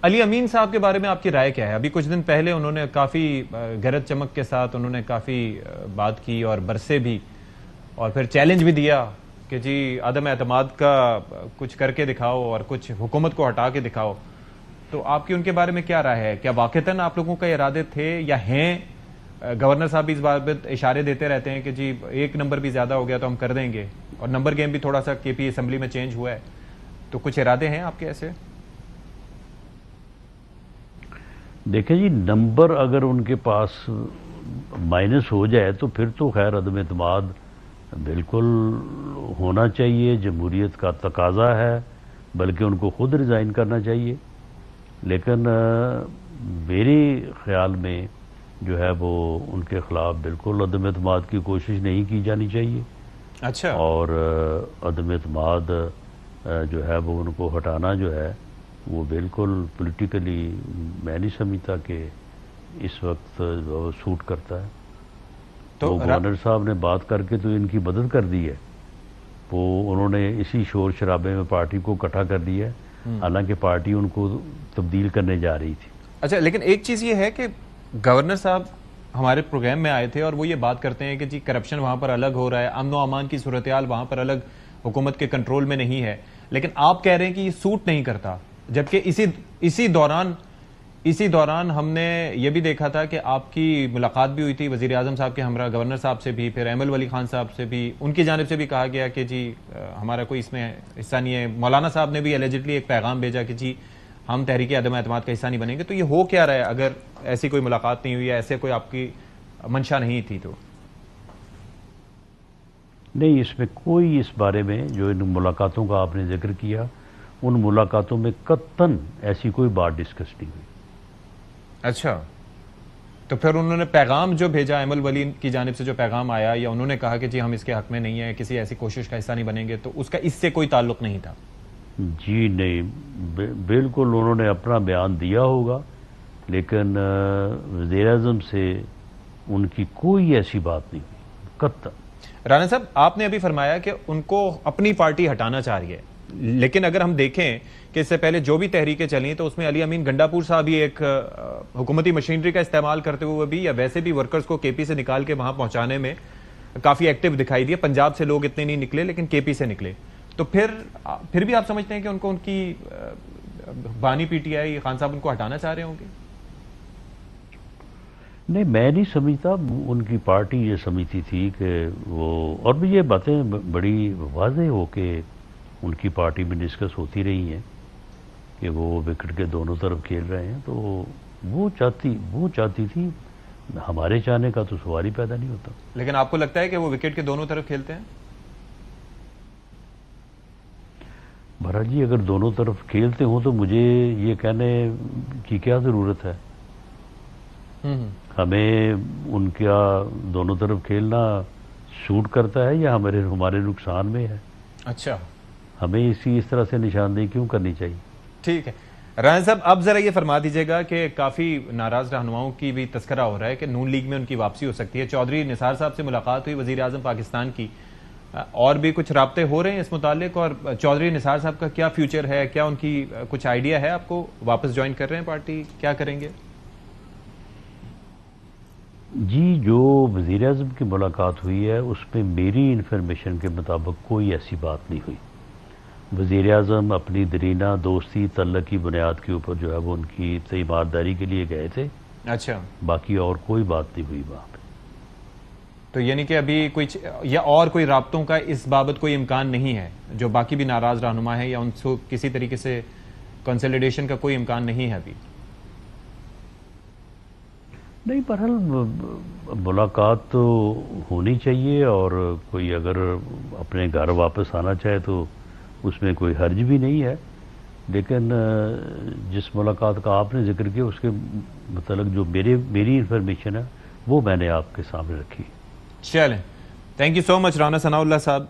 علی امین صاحب کے بارے میں آپ کی رائے کیا ہے؟ ابھی کچھ دن پہلے انہوں نے کافی غیرت چمک کے ساتھ انہوں نے کافی بات کی اور برسے بھی، اور پھر چیلنج بھی دیا کہ جی عدم اعتماد کا کچھ کر کے دکھاؤ اور کچھ حکومت کو ہٹا کے دکھاؤ. تو آپ کی ان کے بارے میں کیا رائے ہے؟ کیا واقعتاً آپ لوگوں کا ارادے تھے یا ہیں؟ گورنر صاحب بھی اس بات اشارے دیتے رہتے ہیں کہ جی ایک نمبر بھی زیادہ ہو گیا تو ہم کر دیں گے، اور نمبر گیم بھی تھوڑا سا کے پی اسمبلی میں چینج ہوا ہے. تو کچھ ارادے ہیں آپ کے ایسے؟ دیکھیں جی، نمبر اگر ان کے پاس مائنس ہو جائے تو پھر تو خیر عدم اعتماد بالکل ہونا چاہیے، جمہوریت کا تقاضا ہے، بلکہ ان کو خود ریزائن کرنا چاہیے. لیکن میرے خیال میں جو ہے وہ ان کے خلاف بالکل عدم اعتماد کی کوشش نہیں کی جانی چاہیے. اچھا. اور عدم اعتماد جو ہے وہ ان کو ہٹانا جو ہے وہ بالکل پولیٹیکلی میں نہیں سمجھتا کہ اس وقت سوٹ کرتا ہے. تو گورنر صاحب نے بات کر کے تو ان کی مدد کر دی ہے، وہ انہوں نے اسی شور شرابے میں پارٹی کو اکٹھا کر دیا ہے، حالانکہ پارٹی ان کو تبدیل کرنے جا رہی تھی. اچھا، لیکن ایک چیز یہ ہے کہ گورنر صاحب ہمارے پروگرام میں آئے تھے اور وہ یہ بات کرتے ہیں کہ جی کرپشن وہاں پر الگ ہو رہا ہے، امن و امان کی صورتحال وہاں پر الگ حکومت کے کنٹرول میں نہیں ہے، لیکن آپ کہہ رہے ہیں کہ یہ سوٹ نہیں کرتا. جبکہ اسی دوران ہم نے یہ بھی دیکھا تھا کہ آپ کی ملاقات بھی ہوئی تھی وزیر اعظم صاحب کے ہمراہ، گورنر صاحب سے بھی، پھر ایمل ولی خان صاحب سے بھی، ان کی جانب سے بھی کہا گیا کہ جی ہمارا کوئی اس میں حصہ نہیں ہے. مولانا صاحب نے بھی ایلیجڈلی ایک پیغام بھیجا کہ جی ہم تحریک عدم اعتماد کا حصہ نہیں بنیں گے. تو یہ ہو کیا رہا ہے اگر ایسی کوئی ملاقات نہیں ہوئی یا ایسے کوئی آپ کی منشا نہیں تھی؟ تو نہیں، اس میں کوئی اس بارے میں جو ان ملاقاتوں کا آپ نے ذکر کیا، ان ملاقاتوں میں قطعاً ایسی کوئی بات ڈسکس نہیں ہوئی. اچھا، تو پھر انہوں نے پیغام جو بھیجا ایمل ولی کی جانب سے جو پیغام آیا، یا انہوں نے کہا کہ جی ہم اس کے حق میں نہیں ہیں، کسی ایسی کوشش کا حصہ نہیں بنیں گے، تو اس کا اس سے کوئی تعلق نہیں تھا؟ جی نہیں، بالکل انہوں نے اپنا بیان دیا ہوگا، لیکن وزیر اعظم سے ان کی کوئی ایسی بات نہیں ہوئی قطعاً. رانا صاحب، آپ نے ابھی فرمایا کہ ان کو اپنی پارٹی ہٹانا چاہ رہی ہے، لیکن اگر ہم دیکھیں کہ اس سے پہلے جو بھی تحریکیں چلیں تو اس میں علی امین گنڈاپور صاحب ہی ایک حکومتی مشینری کا استعمال کرتے ہوئے بھی یا ویسے بھی ورکرز کو کے پی سے نکال کے وہاں پہنچانے میں کافی ایکٹیو دکھائی دیا. پنجاب سے لوگ اتنے نہیں نکلے لیکن کے پی سے نکلے. تو پھر بھی آپ سمجھتے ہیں کہ ان کو ان کی بانی پی ٹی آئی خان صاحب ان کو ہٹانا چاہ رہے ہوں گے؟ نہیں، میں نہیں سمجھتا. ان کی پارٹی یہ سمجھتی تھی کہ وہ، اور بھی یہ باتیں بڑی واضح ہو کے ان کی پارٹی میں ڈسکس ہوتی رہی ہیں کہ وہ وکٹ کے دونوں طرف کھیل رہے ہیں. تو وہ چاہتی تھی، ہمارے چاہنے کا تو سوال ہی پیدا نہیں ہوتا. لیکن آپ کو لگتا ہے کہ وہ وکٹ کے دونوں طرف کھیلتے ہیں؟ بھرت جی، اگر دونوں طرف کھیلتے ہوں تو مجھے یہ کہنے کی کیا ضرورت ہے؟ ہمیں ان کا دونوں طرف کھیلنا سوٹ کرتا ہے یا ہمارے نقصان میں ہے؟ اچھا، ہمیں اس طرح سے نشاندہی کیوں کرنی چاہیے؟ ٹھیک ہے. رانا صاحب، اب ذرا یہ فرما دیجیے گا کہ کافی ناراض رہنماؤں کی بھی تذکرہ ہو رہا ہے کہ نون لیگ میں ان کی واپسی ہو سکتی ہے. چودھری نثار صاحب سے ملاقات ہوئی، وزیر اعظم پاکستان کی، اور بھی کچھ رابطے ہو رہے ہیں اس متعلق؟ اور چودھری نثار صاحب کا کیا فیوچر ہے؟ کیا ان کی کچھ آئیڈیا ہے آپ کو؟ واپس جوائن کر رہے ہیں پارٹی؟ کیا کریں گے؟ جی، جو وزیر اعظم کی ملاقات ہوئی ہے اس میں میری انفارمیشن کے مطابق کوئی ایسی بات نہیں ہوئی. وزیر اعظم اپنی درینہ دوستی تعلق کی بنیاد کے اوپر جو ہے وہ ان کی تیمارداری کے لیے گئے تھے. اچھا، باقی اور کوئی بات نہیں ہوئی وہاں پہ. تو یعنی کہ ابھی کچھ یا اور کوئی رابطوں کا اس بابت کوئی امکان نہیں ہے؟ جو باقی بھی ناراض رہنما ہیں یا ان سے کسی طریقے سے کنسلیڈیشن کا کوئی امکان نہیں ہے ابھی؟ نہیں، بہرحال ملاقات تو ہونی چاہیے، اور کوئی اگر اپنے گھر واپس آنا چاہے تو اس میں کوئی حرج بھی نہیں ہے. لیکن جس ملاقات کا آپ نے ذکر کیا اس کے متعلق جو میری انفارمیشن ہے وہ میں نے آپ کے سامنے رکھی. چلیں، تھینک یو سو مچ رانا ثناء اللہ صاحب.